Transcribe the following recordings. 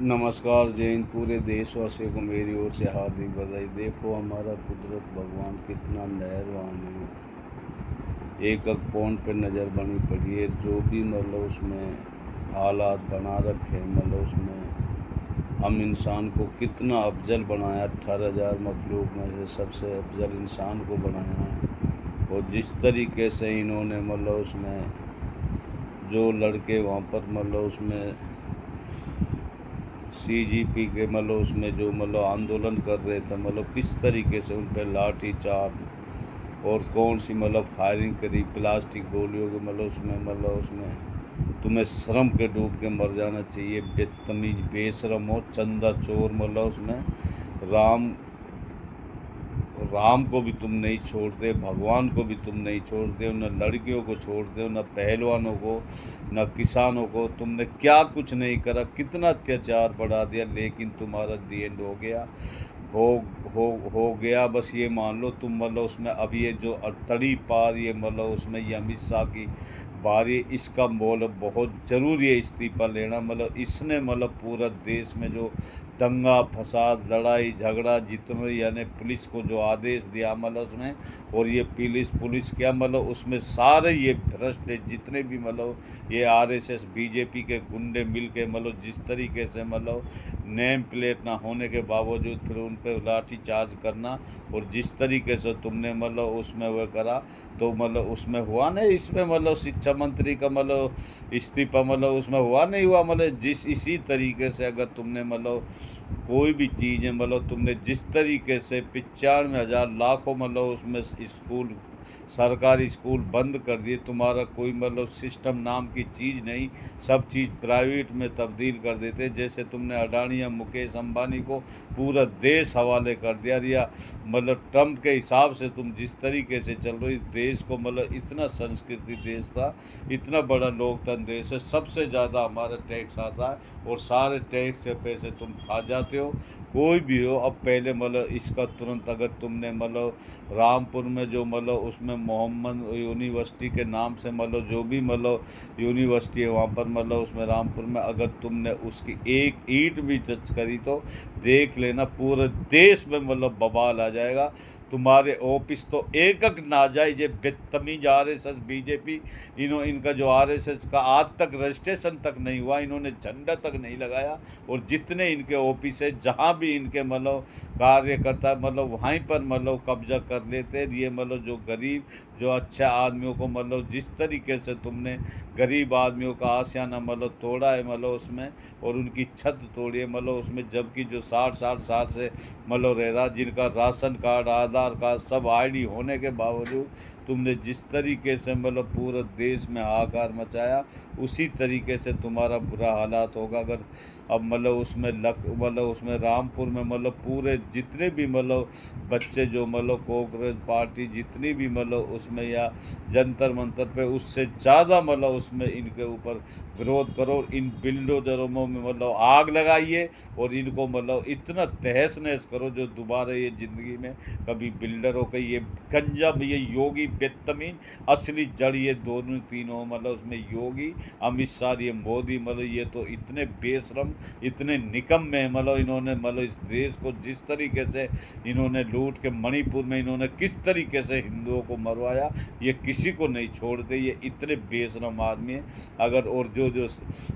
नमस्कार जय हिंद। पूरे देशवासियों को मेरी ओर से हार्दिक बधाई। देखो हमारा कुदरत भगवान कितना मेहरबान है। एक एक पॉइंट पे नज़र बनी पड़ी है। जो भी मतलब उसमें हालात बना रखे मतलब उसमें हम इंसान को कितना अफजल बनाया। 18,000 मखलूक में से सबसे अफजल इंसान को बनाया है। और जिस तरीके से इन्होंने मतलब उसमें जो लड़के वहाँ पर मतलब उसमें सीजीपी के मतलब उसमें जो मतलब आंदोलन कर रहे थे मतलब किस तरीके से उन पर लाठी चार्ज और कौन सी मतलब फायरिंग करी प्लास्टिक गोलियों के मतलब उसमें तुम्हें शर्म के डूब के मर जाना चाहिए। बेतमीज बेशरम हो चंदा चोर मतलब उसमें राम राम को भी तुम नहीं छोड़ते, भगवान को भी तुम नहीं छोड़ते हो, न लड़कियों को छोड़ते हो, न पहलवानों को, न किसानों को। तुमने क्या कुछ नहीं करा, कितना अत्याचार बढ़ा दिया, लेकिन तुम्हारा दी एंड हो गया। हो हो गया। बस ये मान लो तुम मतलब उसमें अब ये जो तड़ी पार ये मतलब उसमें ये अमित शाह की बारी, इसका मोल बहुत ज़रूरी है इस्तीफा लेना। मतलब इसने मतलब पूरा देश में जो दंगा फसाद लड़ाई झगड़ा जितने यानी पुलिस को जो आदेश दिया मतलब उसमें, और ये पुलिस पुलिस क्या मतलब उसमें सारे ये भ्रष्ट जितने भी मतलब ये आरएसएस बीजेपी के गुंडे मिल के मतलब जिस तरीके से मतलब नेम प्लेट ना होने के बावजूद फिर उन पर लाठी चार्ज करना, और जिस तरीके से तुमने मतलब उसमें वह करा, तो मतलब उसमें हुआ नहीं। इसमें मतलब शिक्षा मंत्री का मतलब इस्तीफा मतलब उसमें हुआ नहीं हुआ। मतलब जिस इसी तरीके से अगर तुमने मतलब कोई भी चीज़ है मतलब तुमने जिस तरीके से 95,000 लाखों मतलब उसमें स्कूल सरकारी स्कूल बंद कर दिए, तुम्हारा कोई मतलब सिस्टम नाम की चीज़ नहीं, सब चीज़ प्राइवेट में तब्दील कर देते। जैसे तुमने अडानी या मुकेश अंबानी को पूरा देश हवाले कर दिया, या मतलब ट्रम्प के हिसाब से तुम जिस तरीके से चल रहे हो इस देश को मतलब इतना संस्कृति देश था, इतना बड़ा लोकतंत्र देश है, सबसे ज़्यादा हमारा टैक्स आता है और सारे टैक्स के पैसे तुम खा जाते हो। कोई भी हो, अब पहले मतलब इसका तुरंत अगर तुमने मतलब रामपुर में जो मतलब उसमें मोहम्मद यूनिवर्सिटी के नाम से मतलब जो भी मतलब यूनिवर्सिटी है वहाँ पर मतलब उसमें रामपुर में अगर तुमने उसकी एक ईंट भी टच करी तो देख लेना पूरे देश में मतलब बवाल आ जाएगा। तुम्हारे ऑफिस तो एक एक नाजायज बदतमीज आरएसएस बीजेपी, इनका जो आरएसएस का आज तक रजिस्ट्रेशन तक नहीं हुआ, इन्होंने झंडा तक नहीं लगाया। और जितने इनके ऑफिस है जहाँ भी इनके मतलब कार्यकर्ता मतलब वहीं पर मतलब कब्जा कर लेते हैं। ये मतलब जो गरीब जो अच्छे आदमियों को मतलब जिस तरीके से तुमने गरीब आदमियों का आशियाना मतलब तोड़ा है मतलब उसमें, और उनकी छत तोड़ी है मतलब उसमें, जबकि जो 60-60 साल से मतलब रह रहा, जिनका राशन कार्ड आधार कार्ड सब आईडी होने के बावजूद तुमने जिस तरीके से मतलब पूरे देश में हाहाकार मचाया, उसी तरीके से तुम्हारा बुरा हालात होगा। अगर अब मतलब उसमें मतलब उसमें रामपुर में मतलब पूरे जितने भी मतलब बच्चे जो मतलब कांग्रेस पार्टी जितनी भी मतलब उसमें या जंतर मंतर पे उससे ज़्यादा मतलब उसमें इनके ऊपर विरोध करो, इन बिल्डोजरों में मतलब आग लगाइए और इनको मतलब इतना तहस नहस करो जो दोबारा ये ज़िंदगी में कभी बिल्डरों के ये गंजब ये योगी बदतमीज असली जड़ ये दोनों तीनों मतलब उसमें योगी अमित शाह ये मोदी मतलब ये तो इतने बेशरम इतने निकम्मे हैं। मतलब इन्होंने मतलब इस देश को जिस तरीके से इन्होंने लूट के मणिपुर में इन्होंने किस तरीके से हिंदुओं को मरवाया, ये किसी को नहीं छोड़ते। ये इतने बेशरम आदमी हैं। अगर और जो जो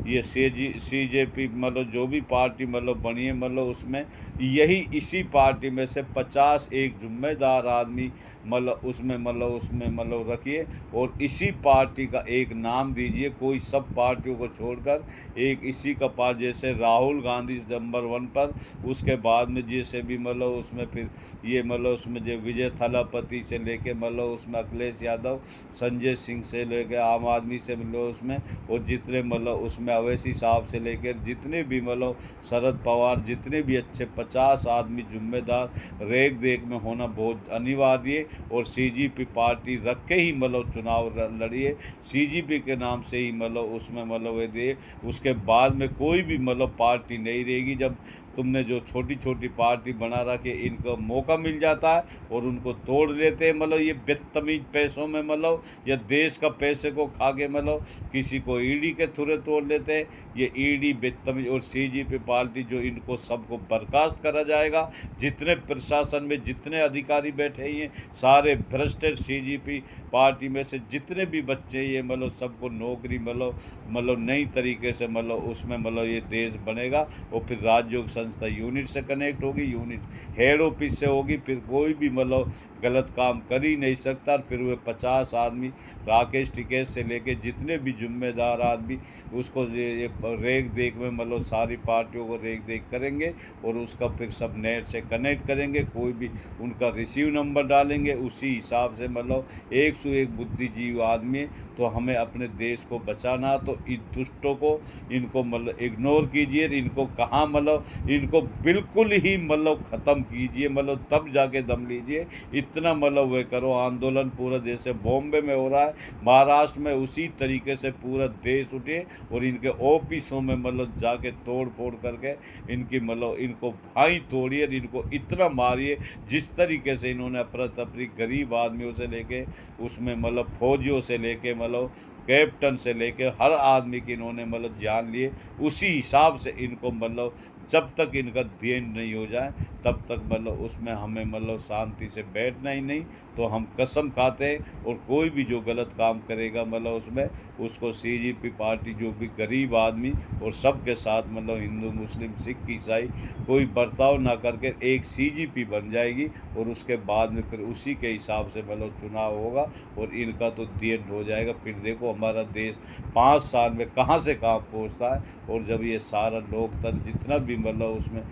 ये सीजेपी मतलब जो भी पार्टी मतलब बनी है मतलब उसमें यही इसी पार्टी में से 50 एक जिम्मेदार आदमी मतलब उसमें रखिए, और इसी पार्टी का एक नाम दीजिए। कोई सब पार्टियों को छोड़कर एक इसी का पार्ट, जैसे राहुल गांधी नंबर 1 पर, उसके बाद में जैसे भी मतलब उसमें फिर ये मतलब उसमें जो विजय थलापति से लेके मतलब उसमें अखिलेश यादव, संजय सिंह से लेके आम आदमी से मतलब उसमें, और जितने मतलब उसमें अवैसी साहब से लेकर जितने भी मतलब शरद पवार, जितने भी अच्छे 50 आदमी जिम्मेदार रेख देख में होना बहुत अनिवार्य है। और सीजीपी पार्टी रख के ही मतलब चुनाव लड़िए। सीजीपी के नाम से ही मतलब उसमें मतलब ये दे, उसके बाद में कोई भी मतलब पार्टी नहीं रहेगी। जब तुमने जो छोटी छोटी पार्टी बना रखे, इनको मौका मिल जाता है और उनको तोड़ लेते हैं मतलब ये बदतमीज पैसों में, मतलब या देश का पैसे को खा के मतलब किसी को ईडी के थ्रू तोड़ लेते हैं। ये ईडी बदतमीज और सीजीपी पार्टी जो इनको सबको बर्खास्त करा जाएगा। जितने प्रशासन में जितने अधिकारी बैठे हैं सारे भ्रष्ट है। सीजीपी पार्टी में से जितने भी बच्चे ये मतलब सबको नौकरी मतलब नई तरीके से मतलब उसमें मतलब ये देश बनेगा। और फिर राज्य योग संस्था यूनिट से कनेक्ट होगी, यूनिट हेड ऑफिस से होगी, फिर कोई भी मतलब गलत काम कर ही नहीं सकता। फिर वे 50 आदमी राकेश टिकैत से लेके जितने भी जिम्मेदार आदमी उसको ये रेख देख में मतलब सारी पार्टियों को रेख देख करेंगे और उसका फिर सब नेट से कनेक्ट करेंगे। कोई भी उनका रिसीव नंबर डालेंगे, उसी हिसाब से मतलब 101 बुद्धिजीवी आदमी। तो हमें अपने देश को बचाना, तो इन दुष्टों को इनको मतलब इग्नोर कीजिए। इनको कहाँ मतलब इनको बिल्कुल ही मतलब ख़त्म कीजिए, मतलब तब जाके दम लीजिए। इतना मतलब वे करो आंदोलन पूरा, जैसे बॉम्बे में हो रहा है, महाराष्ट्र में उसी तरीके से पूरा देश उठे और इनके ऑफिसों में मतलब जाके तोड़ फोड़ करके इनकी मतलब इनको भाई तोड़िए, इनको इतना मारिए। जिस तरीके से इन्होंने अफरा तफरी गरीब आदमियों से लेके उसमें मतलब फौजियों से लेके मतलब कैप्टन से लेके हर आदमी की इन्होंने मतलब जान लिए, उसी हिसाब से इनको मतलब जब तक इनका देन नहीं हो जाए तब तक मतलब उसमें हमें मतलब शांति से बैठना ही नहीं। तो हम कसम खाते हैं और कोई भी जो गलत काम करेगा मतलब उसमें उसको सीजीपी पार्टी जो भी गरीब आदमी और सबके साथ मतलब हिंदू मुस्लिम सिख ईसाई कोई बर्ताव ना करके एक सीजीपी बन जाएगी और उसके बाद में फिर उसी के हिसाब से मतलब चुनाव होगा और इनका तो देन हो जाएगा। फिर देखो हमारा देश 5 साल में कहाँ से कहाँ पहुँचता है। और जब ये सारा लोकतंत्र जितना भी मतलब उसमें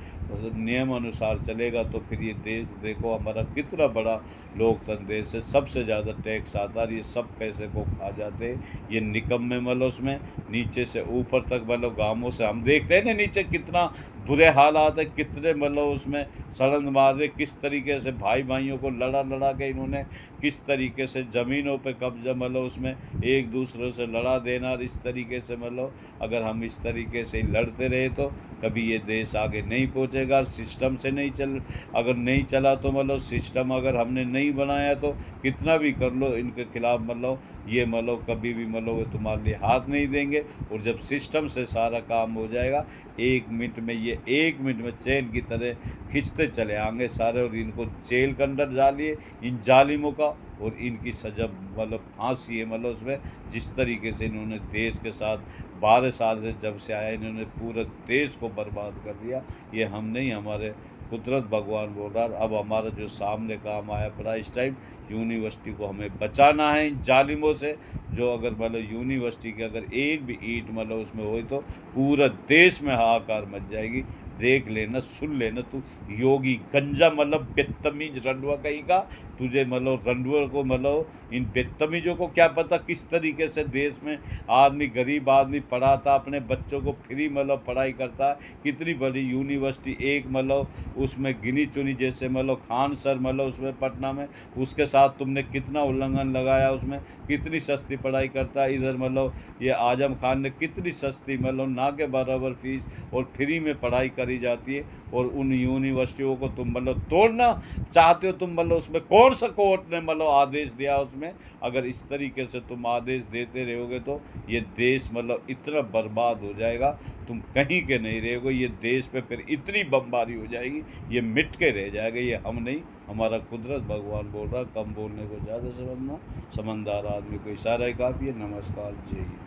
नियम अनुसार चलेगा तो फिर ये देश देखो हमारा कितना बड़ा लोकतंत्र देश है। सबसे ज़्यादा टैक्स आता है, ये सब पैसे को खा जाते हैं ये निकम्मे मतलब उसमें नीचे से ऊपर तक मतलब गांवों से हम देखते हैं ना नीचे कितना बुरे हालात है, कितने मतलब उसमें सड़न मार रहे, किस तरीके से भाई भाइयों को लड़ा लड़ा के इन्होंने किस तरीके से ज़मीनों पे कब्जा मतलब उसमें एक दूसरे से लड़ा देना। और इस तरीके से मतलब अगर हम इस तरीके से लड़ते रहे तो कभी ये देश आगे नहीं पहुंचेगा। सिस्टम से नहीं चल, अगर नहीं चला तो मतलब सिस्टम अगर हमने नहीं बनाया तो कितना भी कर लो इनके खिलाफ मतलब ये मतलब कभी भी मतलब वो तुम्हारे लिए हाथ नहीं देंगे। और जब सिस्टम से सारा काम हो जाएगा 1 मिनट में, ये 1 मिनट में चैन की तरह खींचते चले आएंगे सारे और इनको जेल के अंदर डालिए इन जालिमों का। और इनकी सजा मतलब फांसी है मतलब उसमें जिस तरीके से इन्होंने देश के साथ 12 साल से जब से आया इन्होंने पूरे देश को बर्बाद कर दिया। ये हम नहीं, हमारे कुदरत भगवान बोल रहा है। अब हमारा जो सामने काम आया पड़ा इस टाइम यूनिवर्सिटी को हमें बचाना है इन जालिमों से। जो अगर मतलब यूनिवर्सिटी की अगर एक भी ईंट मतलब उसमें हो तो पूरा देश में हाहाकार मच जाएगी। देख लेना सुन लेना तू योगी गंजा मतलब बदतमीज रंडुआ कहीं का, तुझे मतलब रंडुआ को मतलब इन बदतमीजों को क्या पता किस तरीके से देश में आदमी गरीब आदमी पढ़ाता अपने बच्चों को फ्री मतलब पढ़ाई करता है। कितनी बड़ी यूनिवर्सिटी एक मतलब उसमें गिनी चुनी जैसे मतलब खान सर मतलब उसमें पटना में उसके साथ तुमने कितना उल्लंघन लगाया, उसमें कितनी सस्ती पढ़ाई करता है। इधर मतलब ये आजम खान ने कितनी सस्ती मतलब ना के बराबर फीस और फ्री में पढ़ाई करी जाती है। और उन यूनिवर्सिटियों को तुम मतलब तोड़ना चाहते हो। तुम मतलब उसमें कौन सा कोर्ट ने मतलब आदेश दिया उसमें? अगर इस तरीके से तुम आदेश देते रहोगे तो ये देश मतलब इतना बर्बाद हो जाएगा, तुम कहीं के नहीं रहोगे। ये देश पे फिर इतनी बमबारी हो जाएगी ये मिट के रह जाएगा। ये हम नहीं, हमारा कुदरत भगवान बोल रहा। कम बोलने को ज़्यादा समझना, समझदार आदमी को इशारा ही काफ़ी है। नमस्कार, जय हिंद।